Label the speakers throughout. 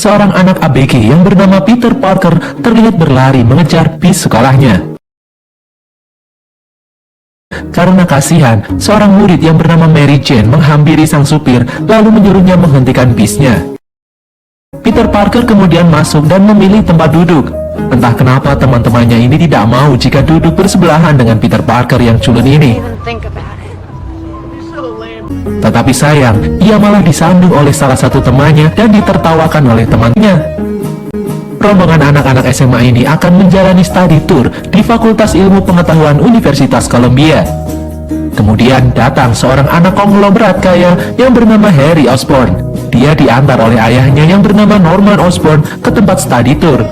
Speaker 1: seorang anak ABG yang bernama Peter Parker terlihat berlari mengejar bis sekolahnya. Karena kasihan, seorang murid yang bernama Mary Jane menghampiri sang supir lalu menyuruhnya menghentikan bisnya. Peter Parker kemudian masuk dan memilih tempat duduk. Entah kenapa teman-temannya ini tidak mau jika duduk bersebelahan dengan Peter Parker yang culun ini. Tetapi sayang, ia malah disandung oleh salah satu temannya dan ditertawakan oleh temannya. Rombongan anak-anak SMA ini akan menjalani study tour di Fakultas Ilmu Pengetahuan Universitas Columbia. Kemudian datang seorang anak konglomerat kaya yang bernama Harry Osborn. Dia diantar oleh ayahnya yang bernama Norman Osborn ke tempat study tour.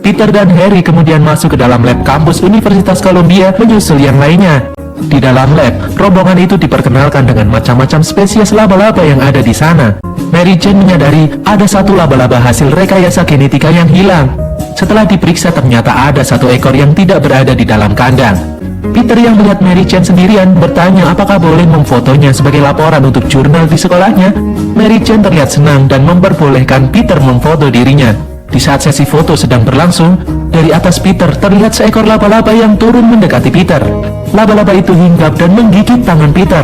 Speaker 1: Peter dan Harry kemudian masuk ke dalam lab kampus Universitas Columbia menyusul yang lainnya. Di dalam lab, rombongan itu diperkenalkan dengan macam-macam spesies laba-laba yang ada di sana. Mary Jane menyadari ada satu laba-laba hasil rekayasa genetika yang hilang. Setelah diperiksa ternyata ada satu ekor yang tidak berada di dalam kandang. Peter yang melihat Mary Jane sendirian bertanya apakah boleh memfotonya sebagai laporan untuk jurnal di sekolahnya. Mary Jane terlihat senang dan memperbolehkan Peter memfoto dirinya. Di saat sesi foto sedang berlangsung, dari atas Peter terlihat seekor laba-laba yang turun mendekati Peter. Laba-laba itu hinggap dan menggigit tangan Peter.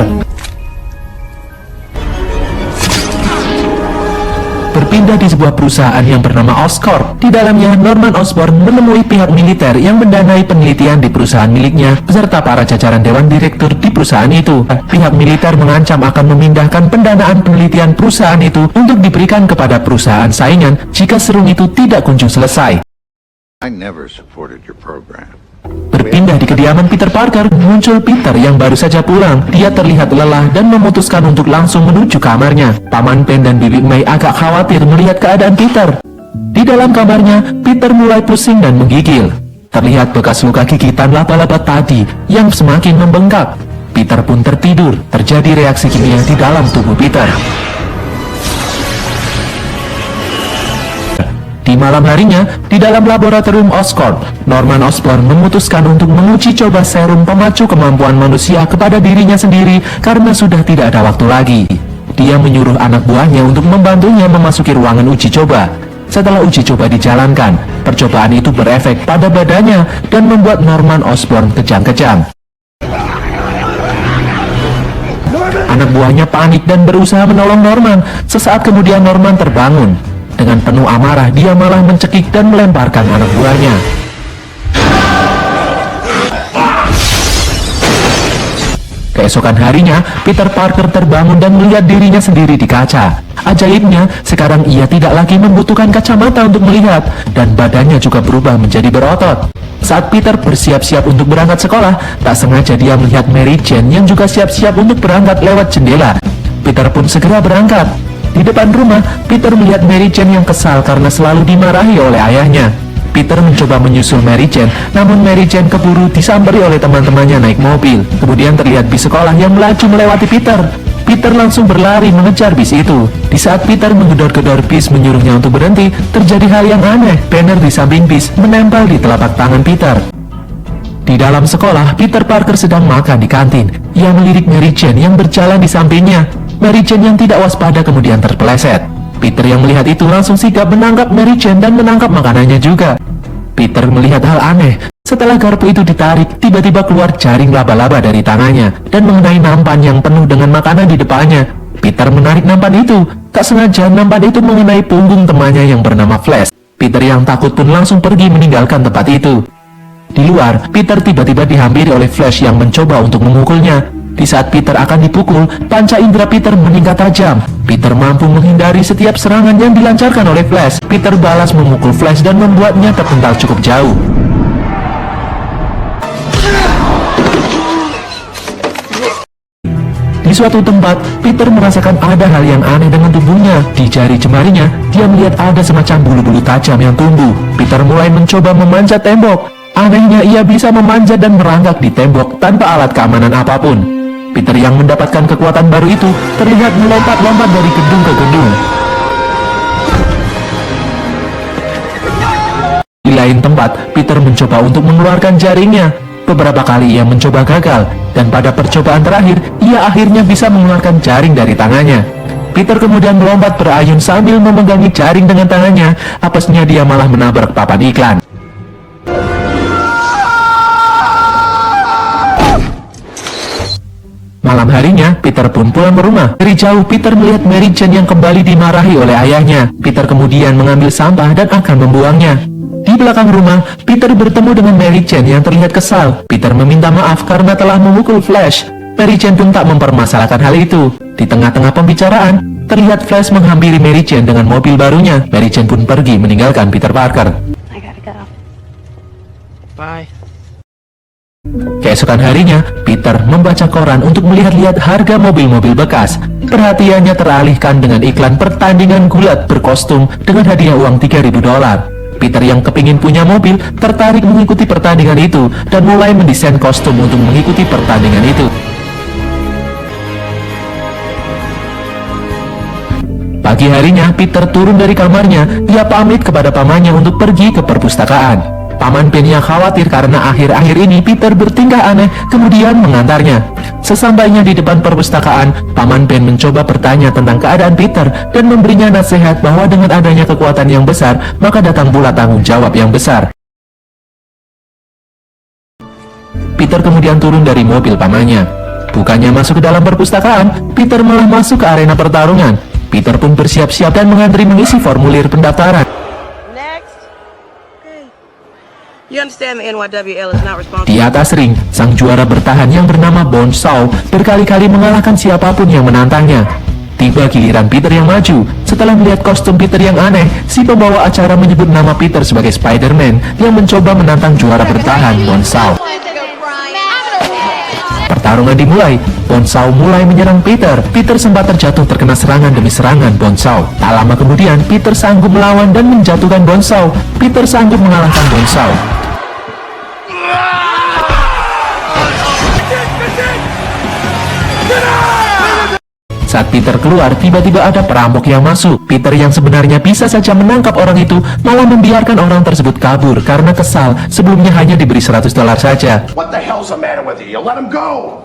Speaker 1: Berpindah di sebuah perusahaan yang bernama Oscorp. Di dalamnya, Norman Osborn menemui pihak militer yang mendanai penelitian di perusahaan miliknya, beserta para jajaran dewan direktur di perusahaan itu. Pihak militer mengancam akan memindahkan pendanaan penelitian perusahaan itu untuk diberikan kepada perusahaan saingan jika serum itu tidak kunjung selesai.
Speaker 2: I never supported your program.
Speaker 1: Berpindah di kediaman Peter Parker, muncul Peter yang baru saja pulang. Dia terlihat lelah dan memutuskan untuk langsung menuju kamarnya. Paman Ben dan Bibi May agak khawatir melihat keadaan Peter. Di dalam kamarnya, Peter mulai pusing dan menggigil. Terlihat bekas luka gigitan laba-laba tadi yang semakin membengkak. Peter pun tertidur. Terjadi reaksi kimia di dalam tubuh Peter. Di malam harinya, di dalam laboratorium Oscorp, Norman Osborn memutuskan untuk menguji coba serum pemacu kemampuan manusia kepada dirinya sendiri karena sudah tidak ada waktu lagi. Dia menyuruh anak buahnya untuk membantunya memasuki ruangan uji coba. Setelah uji coba dijalankan, percobaan itu berefek pada badannya dan membuat Norman Osborn kejang-kejang. Anak buahnya panik dan berusaha menolong Norman. Sesaat kemudian Norman terbangun. Dengan penuh amarah, dia malah mencekik dan melemparkan anak buahnya. Keesokan harinya, Peter Parker terbangun dan melihat dirinya sendiri di kaca. Ajaibnya, sekarang ia tidak lagi membutuhkan kacamata untuk melihat, dan badannya juga berubah menjadi berotot. Saat Peter bersiap-siap untuk berangkat sekolah, tak sengaja dia melihat Mary Jane yang juga siap-siap untuk berangkat lewat jendela. Peter pun segera berangkat. Di depan rumah, Peter melihat Mary Jane yang kesal karena selalu dimarahi oleh ayahnya. Peter mencoba menyusul Mary Jane, namun Mary Jane keburu disamperi oleh teman-temannya naik mobil. Kemudian terlihat bis sekolah yang melaju melewati Peter. Peter langsung berlari mengejar bis itu. Di saat Peter menggedor-gedor bis menyuruhnya untuk berhenti, terjadi hal yang aneh. Banner di samping bis menempel di telapak tangan Peter. Di dalam sekolah, Peter Parker sedang makan di kantin. Ia melirik Mary Jane yang berjalan di sampingnya. Mary Jane yang tidak waspada kemudian terpeleset. Peter yang melihat itu langsung sigap menangkap Mary Jane dan menangkap makanannya juga. Peter melihat hal aneh. Setelah garpu itu ditarik, tiba-tiba keluar jaring laba-laba dari tangannya dan mengenai nampan yang penuh dengan makanan di depannya. Peter menarik nampan itu. Tak sengaja nampan itu mengenai punggung temannya yang bernama Flash. Peter yang takut pun langsung pergi meninggalkan tempat itu. Di luar, Peter tiba-tiba dihampiri oleh Flash yang mencoba untuk memukulnya. Di saat Peter akan dipukul, panca indera Peter meningkat tajam. Peter mampu menghindari setiap serangan yang dilancarkan oleh Flash. Peter balas memukul Flash dan membuatnya terpental cukup jauh. Di suatu tempat, Peter merasakan ada hal yang aneh dengan tubuhnya. Di jari jemarinya, dia melihat ada semacam bulu-bulu tajam yang tumbuh. Peter mulai mencoba memanjat tembok. Anehnya, ia bisa memanjat dan merangkak di tembok tanpa alat keamanan apapun. Peter yang mendapatkan kekuatan baru itu terlihat melompat-lompat dari gedung ke gedung. Di lain tempat, Peter mencoba untuk mengeluarkan jaringnya. Beberapa kali ia mencoba gagal, dan pada percobaan terakhir, ia akhirnya bisa mengeluarkan jaring dari tangannya. Peter kemudian melompat berayun sambil memegangi jaring dengan tangannya. Apesnya dia malah menabrak papan iklan. Malam harinya, Peter pun pulang ke rumah. Dari jauh, Peter melihat Mary Jane yang kembali dimarahi oleh ayahnya. Peter kemudian mengambil sampah dan akan membuangnya. Di belakang rumah, Peter bertemu dengan Mary Jane yang terlihat kesal. Peter meminta maaf karena telah memukul Flash. Mary Jane pun tak mempermasalahkan hal itu. Di tengah-tengah pembicaraan, terlihat Flash menghampiri Mary Jane dengan mobil barunya. Mary Jane pun pergi meninggalkan Peter Parker.
Speaker 3: I gotta go.
Speaker 4: Bye.
Speaker 1: Keesokan harinya, Peter membaca koran untuk melihat-lihat harga mobil-mobil bekas. Perhatiannya teralihkan dengan iklan pertandingan gulat berkostum dengan hadiah uang $3.000. Peter yang kepingin punya mobil tertarik mengikuti pertandingan itu dan mulai mendesain kostum untuk mengikuti pertandingan itu. Pagi harinya, Peter turun dari kamarnya. Dia pamit kepada pamannya untuk pergi ke perpustakaan. Paman Ben yang khawatir karena akhir-akhir ini Peter bertingkah aneh, kemudian mengantarnya. Sesampainya di depan perpustakaan, Paman Ben mencoba bertanya tentang keadaan Peter dan memberinya nasihat bahwa dengan adanya kekuatan yang besar, maka datang pula tanggung jawab yang besar. Peter kemudian turun dari mobil pamannya. Bukannya masuk ke dalam perpustakaan, Peter malah masuk ke arena pertarungan. Peter pun bersiap-siap dan mengantri mengisi formulir pendaftaran.
Speaker 4: You understand the NYWL is not responsible.
Speaker 1: Di atas ring, sang juara bertahan yang bernama Bonesaw berkali-kali mengalahkan siapapun yang menantangnya. Tiba giliran Peter yang maju. Setelah melihat kostum Peter yang aneh, si pembawa acara menyebut nama Peter sebagai Spider-Man yang mencoba menantang juara bertahan Bonesaw. Pertarungan dimulai. Bonesaw mulai menyerang Peter. Peter sempat terjatuh terkena serangan demi serangan Bonesaw. Tak lama kemudian, Peter sanggup melawan dan menjatuhkan Bonesaw. Peter sanggup mengalahkan Bonesaw. Saat Peter keluar, tiba-tiba ada perampok yang masuk. Peter yang sebenarnya bisa saja menangkap orang itu, malah membiarkan orang tersebut kabur karena kesal. Sebelumnya hanya diberi $100 saja.
Speaker 5: What the hell's the matter with you? You let him go!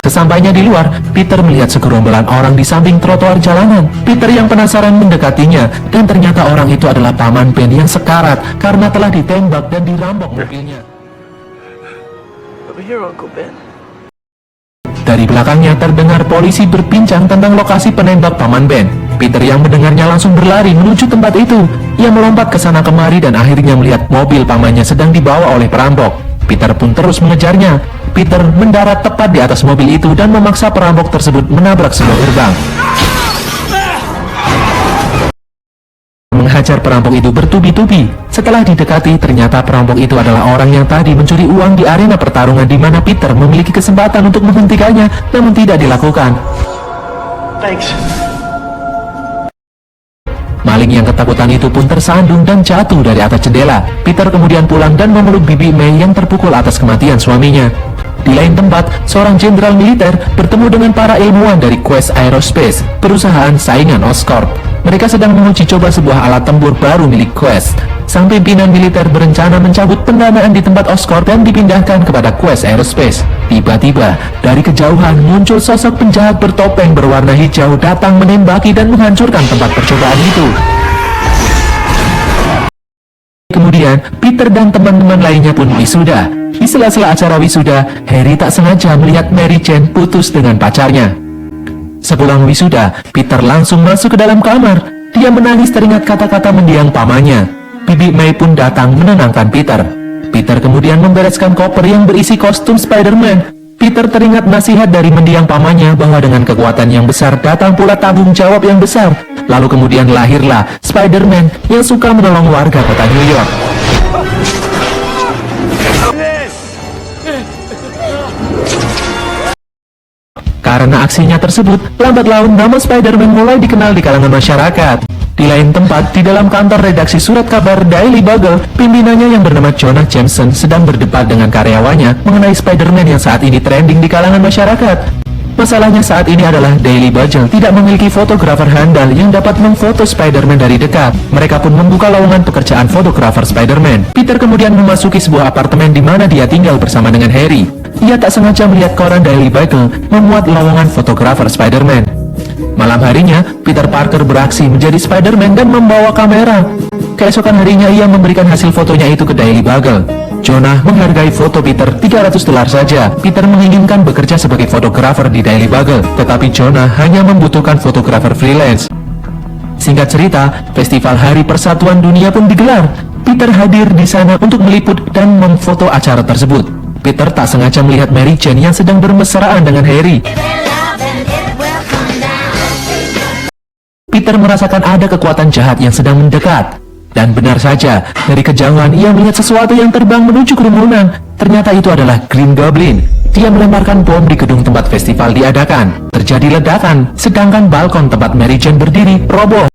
Speaker 1: Sesampainya di luar, Peter melihat segerombolan orang di samping trotoar jalanan. Peter yang penasaran mendekatinya, dan ternyata orang itu adalah Paman Ben yang sekarat karena telah ditembak dan dirampok mobilnya.
Speaker 4: Over here, Uncle Ben.
Speaker 1: Dari belakangnya terdengar polisi berbincang tentang lokasi penembak Paman Ben. Peter yang mendengarnya langsung berlari menuju tempat itu. Ia melompat ke sana kemari dan akhirnya melihat mobil pamannya sedang dibawa oleh perampok. Peter pun terus mengejarnya. Peter mendarat tepat di atas mobil itu dan memaksa perampok tersebut menabrak sebuah gerbang. Menghajar perampok itu bertubi-tubi. Setelah didekati, ternyata perampok itu adalah orang yang tadi mencuri uang di arena pertarungan di mana Peter memiliki kesempatan untuk menghentikannya, namun tidak dilakukan.
Speaker 5: Thanks.
Speaker 1: Maling yang ketakutan itu pun tersandung dan jatuh dari atas jendela. Peter kemudian pulang dan memeluk Bibi May yang terpukul atas kematian suaminya. Di lain tempat, seorang jenderal militer bertemu dengan para ilmuwan dari Quest Aerospace, perusahaan saingan Oscorp. Mereka sedang menguji coba sebuah alat tempur baru milik Quest. Sang pimpinan militer berencana mencabut pendanaan di tempat Oscorp dan dipindahkan kepada Quest Aerospace. Tiba-tiba, dari kejauhan muncul sosok penjahat bertopeng berwarna hijau datang menembaki dan menghancurkan tempat percobaan itu. Kemudian, Peter dan teman-teman lainnya pun wisuda. Di sela-sela acara wisuda, Harry tak sengaja melihat Mary Jane putus dengan pacarnya. Sepulang wisuda, Peter langsung masuk ke dalam kamar. Dia menangis teringat kata-kata mendiang pamannya. Bibi May pun datang menenangkan Peter. Peter kemudian membereskan koper yang berisi kostum Spider-Man. Peter teringat nasihat dari mendiang pamannya bahwa dengan kekuatan yang besar datang pula tanggung jawab yang besar. Lalu kemudian lahirlah Spider-Man yang suka menolong warga kota New York. Karena aksinya tersebut, lambat laun nama Spider-Man mulai dikenal di kalangan masyarakat. Di lain tempat, di dalam kantor redaksi surat kabar Daily Bugle, pimpinannya yang bernama Jonah Jameson sedang berdebat dengan karyawannya mengenai Spider-Man yang saat ini trending di kalangan masyarakat. Masalahnya saat ini adalah Daily Bugle tidak memiliki fotografer handal yang dapat memfoto Spider-Man dari dekat. Mereka pun membuka lowongan pekerjaan fotografer Spider-Man. Peter kemudian memasuki sebuah apartemen di mana dia tinggal bersama dengan Harry. Ia tak sengaja melihat koran Daily Bugle memuat lowongan fotografer Spider-Man. Malam harinya, Peter Parker beraksi menjadi Spider-Man dan membawa kamera. Keesokan harinya ia memberikan hasil fotonya itu ke Daily Bugle. Jonah menghargai foto Peter $300 saja. Peter menginginkan bekerja sebagai fotografer di Daily Bugle, tetapi Jonah hanya membutuhkan fotografer freelance. Singkat cerita, Festival Hari Persatuan Dunia pun digelar. Peter hadir di sana untuk meliput dan memfoto acara tersebut. Peter tak sengaja melihat Mary Jane yang sedang bermesraan dengan Harry. Peter merasakan ada kekuatan jahat yang sedang mendekat. Dan benar saja, dari kejauhan ia melihat sesuatu yang terbang menuju kerumunan. Ternyata itu adalah Green Goblin. Dia melemparkan bom di gedung tempat festival diadakan. Terjadi ledakan, sedangkan balkon tempat Mary Jane berdiri roboh.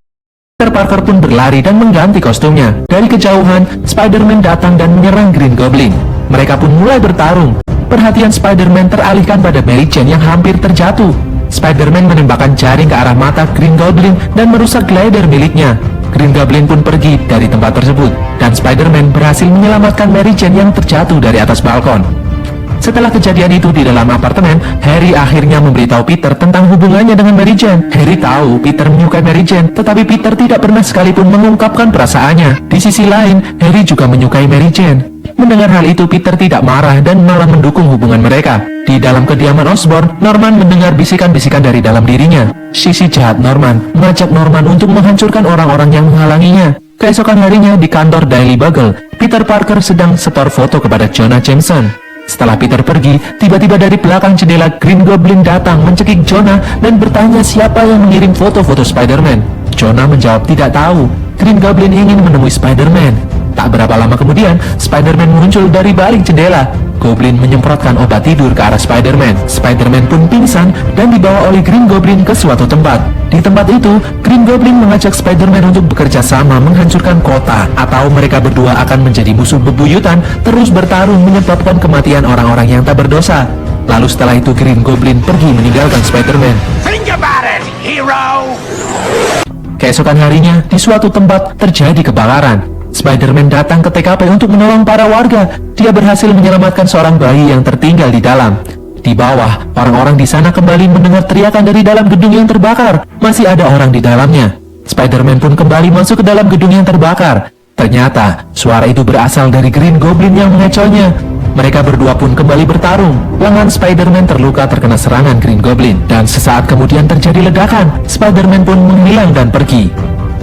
Speaker 1: Peter Parker pun berlari dan mengganti kostumnya. Dari kejauhan, Spider-Man datang dan menyerang Green Goblin. Mereka pun mulai bertarung. Perhatian Spider-Man teralihkan pada Mary Jane yang hampir terjatuh. Spider-Man menembakkan jaring ke arah mata Green Goblin dan merusak glider miliknya. Green Goblin pun pergi dari tempat tersebut, dan Spider-Man berhasil menyelamatkan Mary Jane yang terjatuh dari atas balkon. Setelah kejadian itu di dalam apartemen, Harry akhirnya memberitahu Peter tentang hubungannya dengan Mary Jane. Harry tahu Peter menyukai Mary Jane, tetapi Peter tidak pernah sekalipun mengungkapkan perasaannya. Di sisi lain, Harry juga menyukai Mary Jane. Mendengar hal itu, Peter tidak marah dan malah mendukung hubungan mereka. Di dalam kediaman Osborn, Norman mendengar bisikan-bisikan dari dalam dirinya. Sisi jahat Norman mengajak Norman untuk menghancurkan orang-orang yang menghalanginya. Keesokan harinya di kantor Daily Bugle, Peter Parker sedang setor foto kepada Jonah Jameson. Setelah Peter pergi, tiba-tiba dari belakang jendela Green Goblin datang mencekik Jonah dan bertanya siapa yang mengirim foto-foto Spider-Man. Jonah menjawab tidak tahu. Green Goblin ingin menemui Spider-Man. Tak berapa lama kemudian, Spider-Man muncul dari balik jendela. Goblin menyemprotkan obat tidur ke arah Spider-Man. Spider-Man pun pingsan dan dibawa oleh Green Goblin ke suatu tempat. Di tempat itu, Green Goblin mengajak Spider-Man untuk bekerja sama menghancurkan kota, atau mereka berdua akan menjadi musuh bebuyutan, terus bertarung menyebabkan kematian orang-orang yang tak berdosa. Lalu setelah itu Green Goblin pergi meninggalkan Spider-Man.
Speaker 5: Think about it, hero!
Speaker 1: Keesokan harinya, di suatu tempat terjadi kebakaran. Spider-Man datang ke TKP untuk menolong para warga. Dia berhasil menyelamatkan seorang bayi yang tertinggal di dalam. Di bawah, orang-orang di sana kembali mendengar teriakan dari dalam gedung yang terbakar. Masih ada orang di dalamnya. Spider-Man pun kembali masuk ke dalam gedung yang terbakar. Ternyata, suara itu berasal dari Green Goblin yang mengecohnya. Mereka berdua pun kembali bertarung. Lengan Spider-Man terluka terkena serangan Green Goblin. Dan sesaat kemudian terjadi ledakan. Spider-Man pun menghilang dan pergi.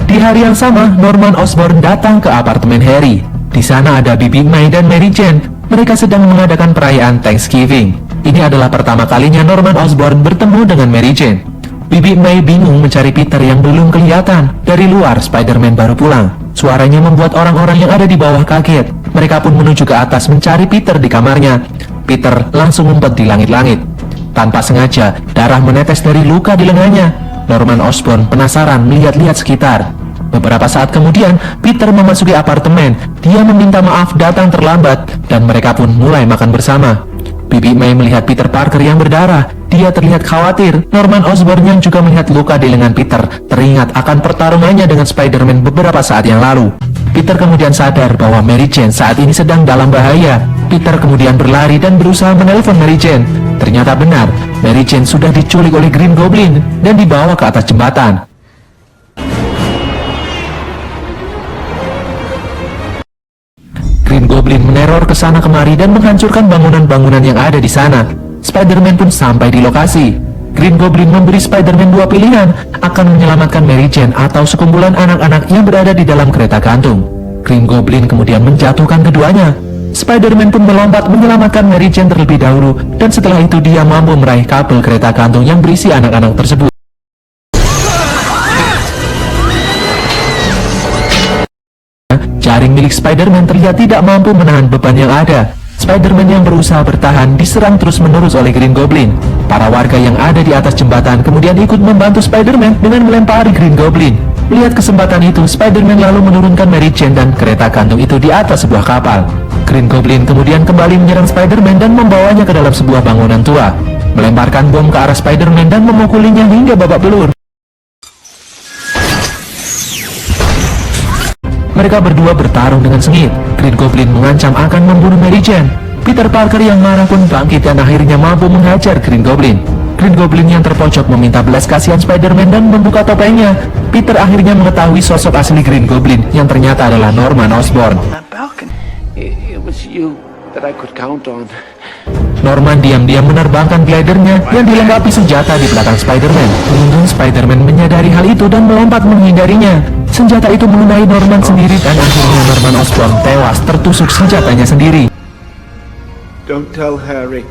Speaker 1: Di hari yang sama, Norman Osborn datang ke apartemen Harry. Di sana ada Bibi May dan Mary Jane. Mereka sedang mengadakan perayaan Thanksgiving. Ini adalah pertama kalinya Norman Osborn bertemu dengan Mary Jane. Bibi May bingung mencari Peter yang belum kelihatan. Dari luar, Spider-Man baru pulang. Suaranya membuat orang-orang yang ada di bawah kaget. Mereka pun menuju ke atas mencari Peter di kamarnya. Peter langsung ngumpet di langit-langit. Tanpa sengaja, darah menetes dari luka di lengannya. Norman Osborn penasaran melihat-lihat sekitar. Beberapa saat kemudian, Peter memasuki apartemen. Dia meminta maaf datang terlambat, dan mereka pun mulai makan bersama. Bibi May melihat Peter Parker yang berdarah. Dia terlihat khawatir. Norman Osborn yang juga melihat luka di lengan Peter teringat akan pertarungannya dengan Spider-Man beberapa saat yang lalu. Peter kemudian sadar bahwa Mary Jane saat ini sedang dalam bahaya. Peter kemudian berlari dan berusaha menelpon Mary Jane. Ternyata benar, Mary Jane sudah diculik oleh Green Goblin dan dibawa ke atas jembatan. Green Goblin meneror ke sana kemari dan menghancurkan bangunan-bangunan yang ada di sana. Spider-Man pun sampai di lokasi. Green Goblin memberi Spider-Man dua pilihan, akan menyelamatkan Mary Jane atau sekumpulan anak-anak yang berada di dalam kereta gantung. Green Goblin kemudian menjatuhkan keduanya. Spider-Man pun melompat menyelamatkan Mary Jane terlebih dahulu, dan setelah itu dia mampu meraih kabel kereta gantung yang berisi anak-anak tersebut. Jaring milik Spider-Man terlihat tidak mampu menahan beban yang ada. Spider-Man yang berusaha bertahan diserang terus-menerus oleh Green Goblin. Para warga yang ada di atas jembatan kemudian ikut membantu Spider-Man dengan melempari Green Goblin. Melihat kesempatan itu, Spider-Man lalu menurunkan Mary Jane dan kereta gantung itu di atas sebuah kapal. Green Goblin kemudian kembali menyerang Spider-Man dan membawanya ke dalam sebuah bangunan tua, melemparkan bom ke arah Spider-Man dan memukulinya hingga babak belur. Mereka berdua bertarung dengan sengit. Green Goblin mengancam akan membunuh Mary Jane. Peter Parker yang marah pun bangkit dan akhirnya mampu menghajar Green Goblin. Green Goblin yang terpojok meminta belas kasihan Spider-Man dan membuka topengnya. Peter akhirnya mengetahui sosok asli Green Goblin yang ternyata adalah Norman Osborn.
Speaker 5: It was you that I could count on.
Speaker 1: Norman diam-diam menerbangkan glidernya yang dilengkapi senjata di belakang Spider-Man. Beruntung Spider-Man menyadari hal itu dan melompat menghindarinya. Senjata itu mengenai Norman sendiri dan akhirnya Norman Osborn tewas tertusuk senjatanya sendiri.
Speaker 5: Don't tell Harry.